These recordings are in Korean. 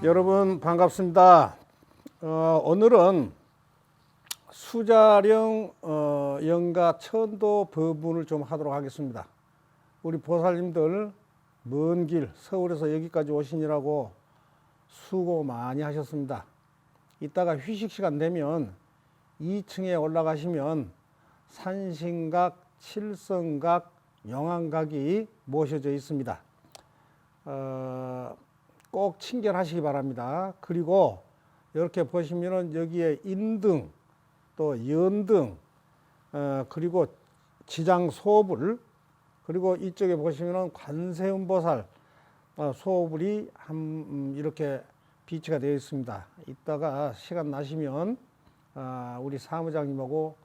여러분 반갑습니다. 오늘은 수자령 영가 천도 법문을 좀 하도록 하겠습니다. 우리 보살님들 먼 길 서울에서 여기까지 오시느라고 수고 많이 하셨습니다. 이따가 휴식 시간 되면 2층에 올라가시면 산신각, 칠성각, 영안각이 모셔져 있습니다. 꼭 친견하시기 바랍니다. 그리고 이렇게 보시면은 여기에 인등, 또 연등, 그리고 지장소불, 그리고 이쪽에 보시면은 관세음보살 소불이 이렇게 비치가 되어 있습니다. 이따가 시간 나시면 우리 사무장님하고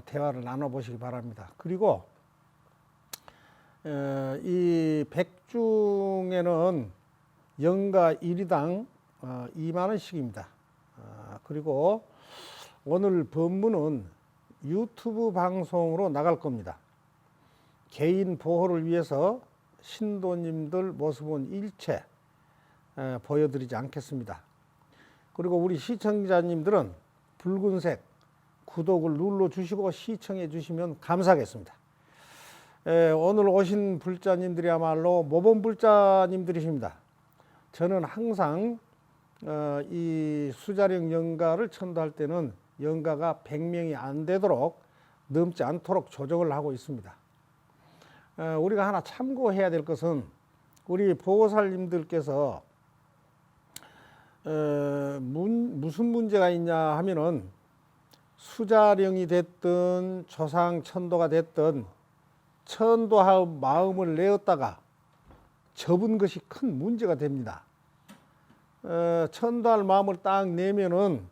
대화를 나눠보시기 바랍니다. 그리고 이 백중에는 영가 1위당 2만 원씩입니다. 그리고 오늘 법문은 유튜브 방송으로 나갈 겁니다. 개인 보호를 위해서 신도님들 모습은 일체 보여드리지 않겠습니다. 그리고 우리 시청자님들은 붉은색 구독을 눌러주시고 시청해 주시면 감사하겠습니다. 오늘 오신 불자님들이야말로 모범불자님들이십니다. 저는 항상 이 수자령 영가를 천도할 때는 영가가 100명이 안 되도록 넘지 않도록 조정을 하고 있습니다. 우리가 하나 참고해야 될 것은 우리 보살님들께서 무슨 문제가 있냐 하면은 수자령이 됐든 조상 천도가 됐든 천도할 마음을 내었다가 접은 것이 큰 문제가 됩니다. 천도할 마음을 딱 내면은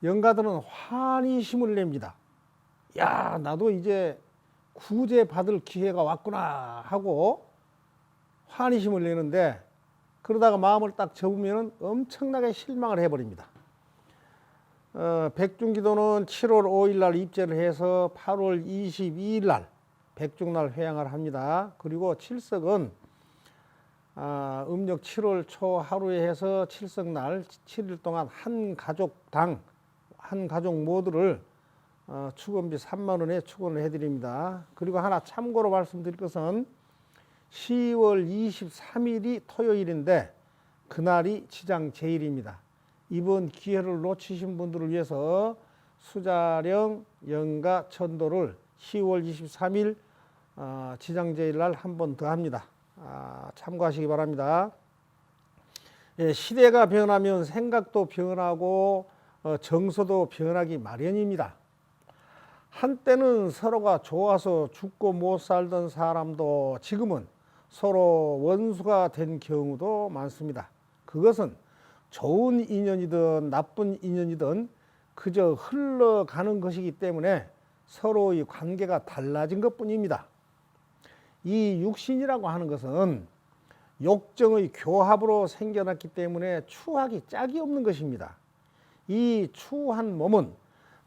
영가들은 환희심을 냅니다. 야, 나도 이제 구제 받을 기회가 왔구나 하고 환희심을 내는데, 그러다가 마음을 딱 접으면은 엄청나게 실망을 해버립니다. 백중기도는 7월 5일 날 입제를 해서 8월 22일 날 백중날 회양을 합니다. 그리고 칠석은 음력 7월 초 하루에 해서 칠석날 7일 동안 한 가족당 한 가족 모두를 축원비 3만 원에 축원을 해드립니다. 그리고 하나 참고로 말씀드릴 것은 10월 23일이 토요일인데 그날이 지장 제일입니다. 이번 기회를 놓치신 분들을 위해서 수자령 영가 천도를 10월 23일 지장제일 날 한 번 더 합니다. 참고하시기 바랍니다. 시대가 변하면 생각도 변하고 정서도 변하기 마련입니다. 한때는 서로가 좋아서 죽고 못 살던 사람도 지금은 서로 원수가 된 경우도 많습니다. 그것은 좋은 인연이든 나쁜 인연이든 그저 흘러가는 것이기 때문에 서로의 관계가 달라진 것뿐입니다. 이 육신이라고 하는 것은 욕정의 교합으로 생겨났기 때문에 추하기 짝이 없는 것입니다. 이 추한 몸은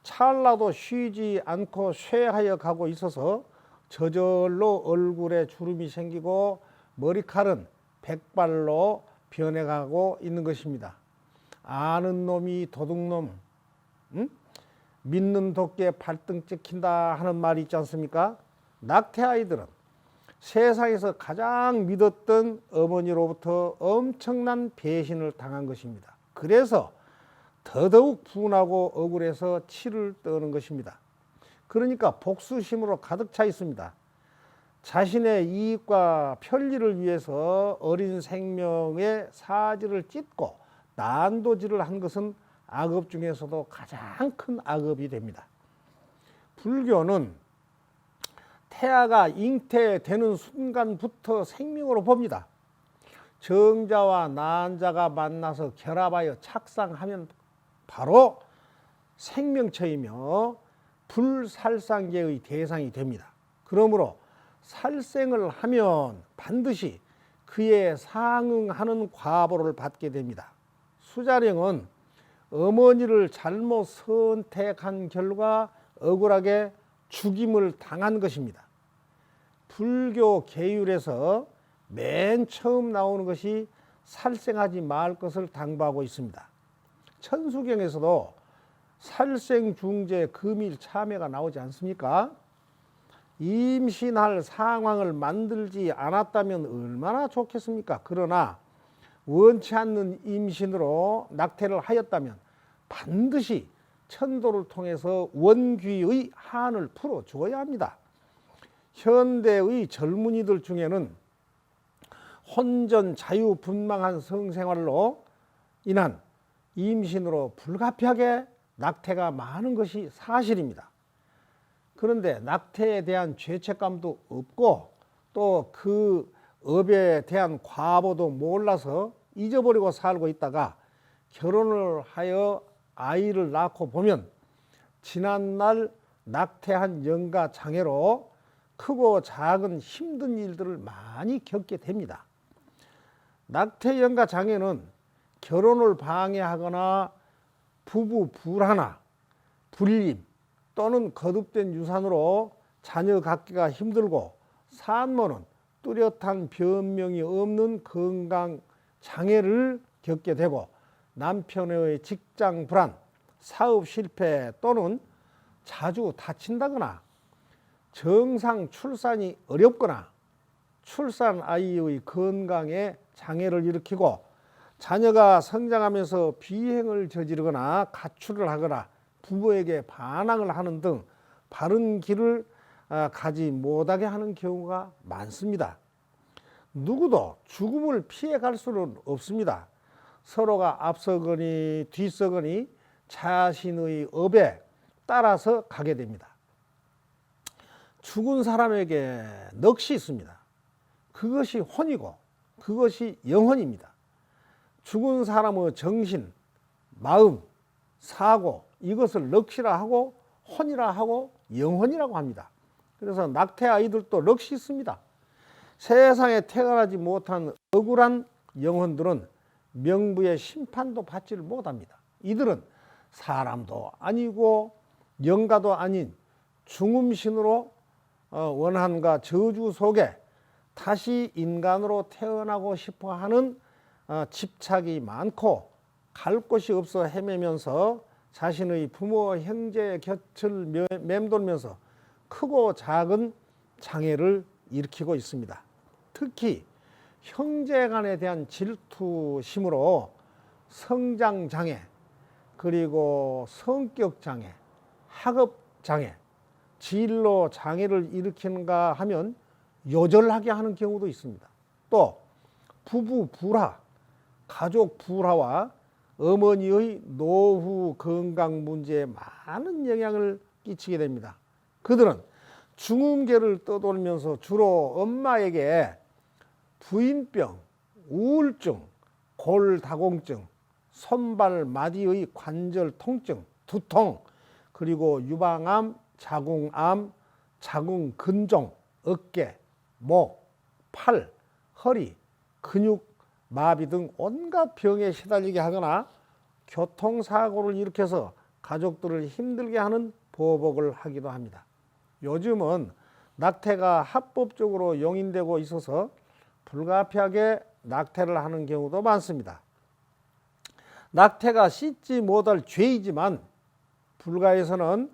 찰나도 쉬지 않고 쇠하여 가고 있어서 저절로 얼굴에 주름이 생기고 머리칼은 백발로 변해가고 있는 것입니다. 아는 놈이 도둑놈, 믿는 도끼에 발등 찍힌다 하는 말이 있지 않습니까? 낙태아이들은 세상에서 가장 믿었던 어머니로부터 엄청난 배신을 당한 것입니다. 그래서 더더욱 분하고 억울해서 치를 떠는 것입니다. 그러니까 복수심으로 가득 차 있습니다. 자신의 이익과 편리를 위해서 어린 생명의 사지를 찢고 난도질을 한 것은 악업 중에서도 가장 큰 악업이 됩니다. 불교는 태아가 잉태되는 순간부터 생명으로 봅니다. 정자와 난자가 만나서 결합하여 착상하면 바로 생명체이며 불살상계의 대상이 됩니다. 그러므로 살생을 하면 반드시 그에 상응하는 과보를 받게 됩니다. 수자령은 어머니를 잘못 선택한 결과 억울하게 죽임을 당한 것입니다. 불교 계율에서 맨 처음 나오는 것이 살생하지 말 것을 당부하고 있습니다. 천수경에서도 살생중재 금일 참회가 나오지 않습니까? 임신할 상황을 만들지 않았다면 얼마나 좋겠습니까? 그러나 원치 않는 임신으로 낙태를 하였다면 반드시 천도를 통해서 원귀의 한을 풀어주어야 합니다. 현대의 젊은이들 중에는 혼전 자유분방한 성생활로 인한 임신으로 불가피하게 낙태가 많은 것이 사실입니다. 그런데 낙태에 대한 죄책감도 없고 또 그 업에 대한 과보도 몰라서 잊어버리고 살고 있다가 결혼을 하여 아이를 낳고 보면 지난날 낙태한 영가 장애로 크고 작은 힘든 일들을 많이 겪게 됩니다. 낙태 영가 장애는 결혼을 방해하거나 부부 불하나 불임 또는 거듭된 유산으로 자녀 갖기가 힘들고 산모는 뚜렷한 변명이 없는 건강 장애를 겪게 되고 남편의 직장 불안, 사업 실패 또는 자주 다친다거나 정상 출산이 어렵거나 출산 아이의 건강에 장애를 일으키고 자녀가 성장하면서 비행을 저지르거나 가출을 하거나 부모에게 반항을 하는 등 바른 길을 가지 못하게 하는 경우가 많습니다. 누구도 죽음을 피해갈 수는 없습니다. 서로가 앞서거니 뒤서거니 자신의 업에 따라서 가게 됩니다. 죽은 사람에게 넋이 있습니다. 그것이 혼이고 그것이 영혼입니다. 죽은 사람의 정신, 마음, 사고 이것을 넋이라 하고 혼이라 하고 영혼이라고 합니다. 그래서 낙태 아이들도 넋이 있습니다. 세상에 태어나지 못한 억울한 영혼들은 명부의 심판도 받지를 못합니다. 이들은 사람도 아니고 영가도 아닌 중음신으로 원한과 저주 속에 다시 인간으로 태어나고 싶어하는 집착이 많고 갈 곳이 없어 헤매면서 자신의 부모 형제의 곁을 맴돌면서 크고 작은 장애를 일으키고 있습니다. 특히 형제간에 대한 질투심으로 성장장애 그리고 성격장애, 학업장애, 진로장애를 일으키는가 하면 요절하게 하는 경우도 있습니다. 또 부부 불화, 가족 불화와 어머니의 노후 건강 문제에 많은 영향을 끼치게 됩니다. 그들은 중음계를 떠돌면서 주로 엄마에게 부인병, 우울증, 골다공증, 손발 마디의 관절 통증, 두통, 그리고 유방암, 자궁암, 자궁근종, 어깨, 목, 팔, 허리, 근육, 마비 등 온갖 병에 시달리게 하거나 교통사고를 일으켜서 가족들을 힘들게 하는 보복을 하기도 합니다. 요즘은 낙태가 합법적으로 용인되고 있어서 불가피하게 낙태를 하는 경우도 많습니다. 낙태가 씻지 못할 죄이지만 불가에서는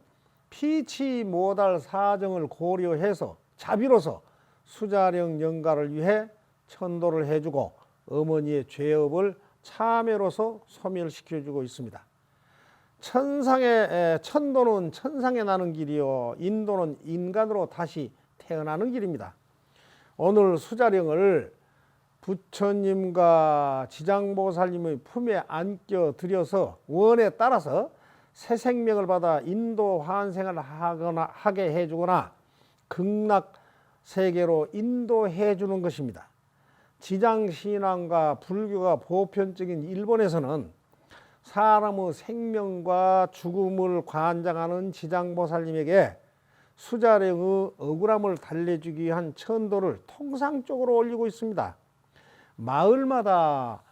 피치 못할 사정을 고려해서 자비로서 수자령 영가를 위해 천도를 해주고 어머니의 죄업을 참회로서 소멸시켜주고 있습니다. 천도는 천상에 나는 길이요 인도는 인간으로 다시 태어나는 길입니다. 오늘 수자령을 부처님과 지장보살님의 품에 안겨 드려서 원에 따라서 새 생명을 받아 인도 환생을 하게 해주거나 극락 세계로 인도해 주는 것입니다. 지장신앙과 불교가 보편적인 일본에서는 사람의 생명과 죽음을 관장하는 지장보살님에게 수자령의 억울함을 달래주기 위한 천도를 통상적으로 올리고 있습니다. 마을마다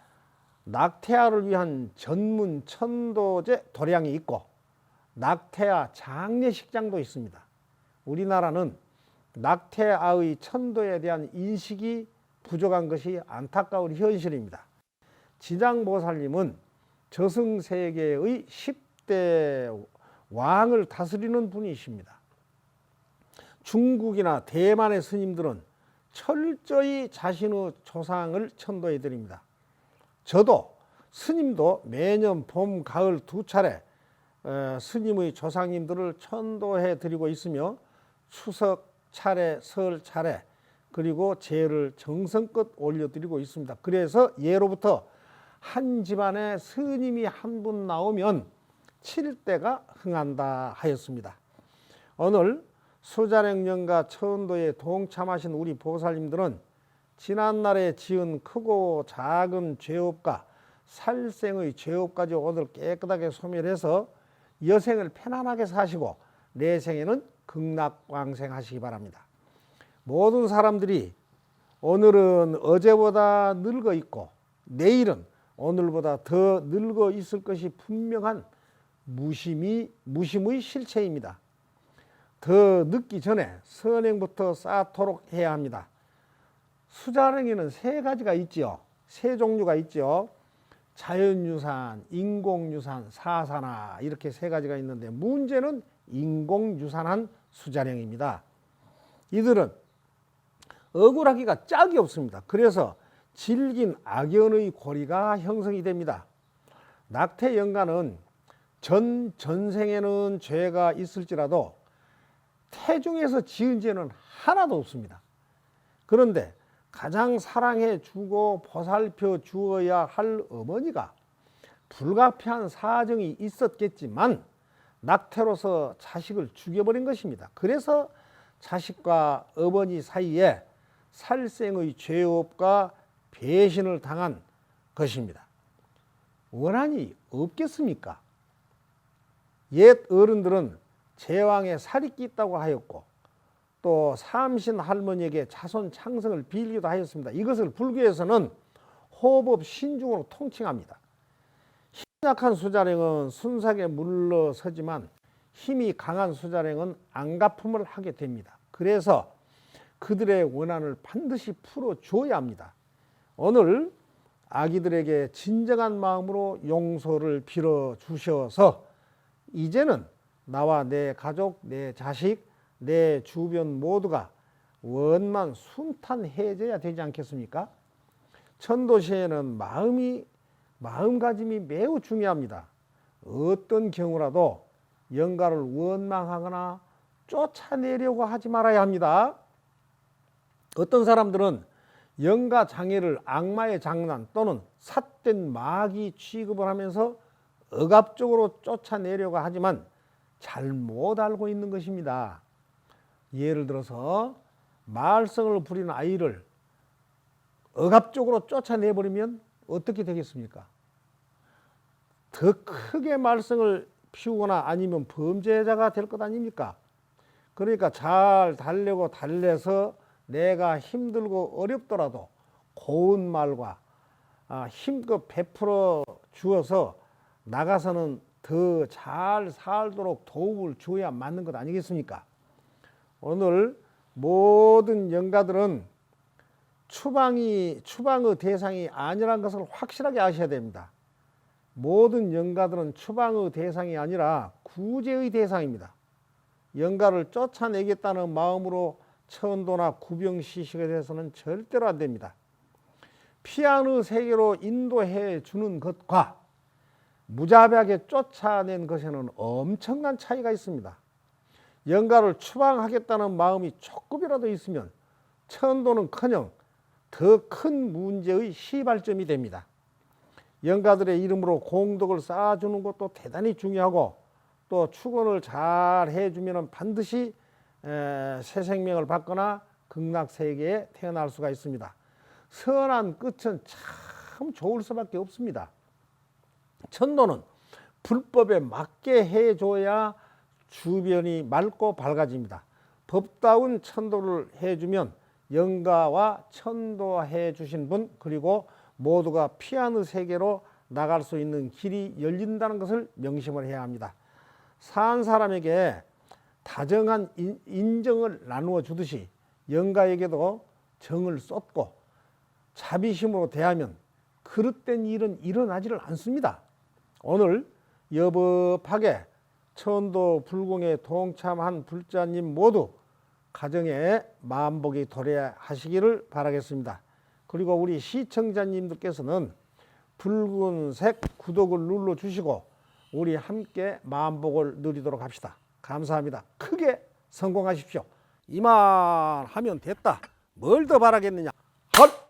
낙태아를 위한 전문 천도제 도량이 있고 낙태아 장례식장도 있습니다. 우리나라는 낙태아의 천도에 대한 인식이 부족한 것이 안타까운 현실입니다. 지장보살님은 저승세계의 10대 왕을 다스리는 분이십니다. 중국이나 대만의 스님들은 철저히 자신의 조상을 천도해 드립니다. 저도 스님도 매년 봄, 가을 두 차례 스님의 조상님들을 천도해 드리고 있으며 추석 차례, 설 차례, 그리고 제를 정성껏 올려드리고 있습니다. 그래서 예로부터 한 집안에 스님이 한 분 나오면 7대가 흥한다 하였습니다. 오늘 수자령령과 천도에 동참하신 우리 보살님들은 지난날에 지은 크고 작은 죄업과 살생의 죄업까지 오늘 깨끗하게 소멸해서 여생을 편안하게 사시고 내생에는 극락왕생하시기 바랍니다. 모든 사람들이 오늘은 어제보다 늙어 있고 내일은 오늘보다 더 늙어 있을 것이 분명한 무심의 실체입니다. 더 늦기 전에 선행부터 쌓도록 해야 합니다. 수자령에는 세 가지가 있지요. 세 종류가 있지요. 자연유산, 인공유산, 사산화 이렇게 세 가지가 있는데 문제는 인공유산한 수자령입니다. 이들은 억울하기가 짝이 없습니다. 그래서 질긴 악연의 고리가 형성이 됩니다. 낙태영가는 전생에는 죄가 있을지라도 태중에서 지은 죄는 하나도 없습니다. 그런데 가장 사랑해 주고 보살펴 주어야 할 어머니가 불가피한 사정이 있었겠지만 낙태로서 자식을 죽여버린 것입니다. 그래서 자식과 어머니 사이에 살생의 죄업과 배신을 당한 것입니다. 원한이 없겠습니까? 옛 어른들은 제왕의 살이 끼다고 하였고 또 삼신 할머니에게 자손 창성을 빌기도 하였습니다. 이것을 불교에서는 호법 신중으로 통칭합니다. 힘 약한 수자령은 순삭에 물러서지만 힘이 강한 수자령은 안갚음을 하게 됩니다. 그래서 그들의 원한을 반드시 풀어줘야 합니다. 오늘 아기들에게 진정한 마음으로 용서를 빌어주셔서 이제는 나와 내 가족, 내 자식, 내 주변 모두가 원만 순탄해져야 되지 않겠습니까? 천도시에는 마음가짐이 매우 중요합니다. 어떤 경우라도 영가를 원망하거나 쫓아내려고 하지 말아야 합니다. 어떤 사람들은 영가 장애를 악마의 장난 또는 삿된 마귀 취급을 하면서 억압적으로 쫓아내려고 하지만 잘못 알고 있는 것입니다. 예를 들어서 말썽을 부리는 아이를 억압적으로 쫓아내버리면 어떻게 되겠습니까? 더 크게 말썽을 피우거나 아니면 범죄자가 될 것 아닙니까? 그러니까 잘 달래고 달래서 내가 힘들고 어렵더라도 고운 말과 힘껏 베풀어 주어서 나가서는 더 잘 살도록 도움을 줘야 맞는 것 아니겠습니까? 오늘 모든 영가들은 추방의 대상이 아니라는 것을 확실하게 아셔야 됩니다. 모든 영가들은 추방의 대상이 아니라 구제의 대상입니다. 영가를 쫓아내겠다는 마음으로 천도나 구병시식에 대해서는 절대로 안 됩니다. 피안의 세계로 인도해 주는 것과 무자비하게 쫓아낸 것에는 엄청난 차이가 있습니다. 영가를 추방하겠다는 마음이 조금이라도 있으면 천도는커녕 더 큰 문제의 시발점이 됩니다. 영가들의 이름으로 공덕을 쌓아주는 것도 대단히 중요하고 또 축원을 잘 해주면 반드시 새 생명을 받거나 극락세계에 태어날 수가 있습니다. 선한 끝은 참 좋을 수밖에 없습니다. 천도는 불법에 맞게 해줘야 주변이 맑고 밝아집니다. 법다운 천도를 해주면 영가와 천도해 주신 분 그리고 모두가 피안의 세계로 나갈 수 있는 길이 열린다는 것을 명심을 해야 합니다. 산 사람에게 다정한 인정을 나누어 주듯이 영가에게도 정을 쏟고 자비심으로 대하면 그릇된 일은 일어나지를 않습니다. 오늘 여법하게 천도 불공에 동참한 불자님 모두 가정에 만복이 도래하시기를 바라겠습니다. 그리고 우리 시청자님들께서는 붉은색 구독을 눌러주시고 우리 함께 만복을 누리도록 합시다. 감사합니다. 크게 성공하십시오. 이만 하면 됐다. 뭘 더 바라겠느냐. 헐!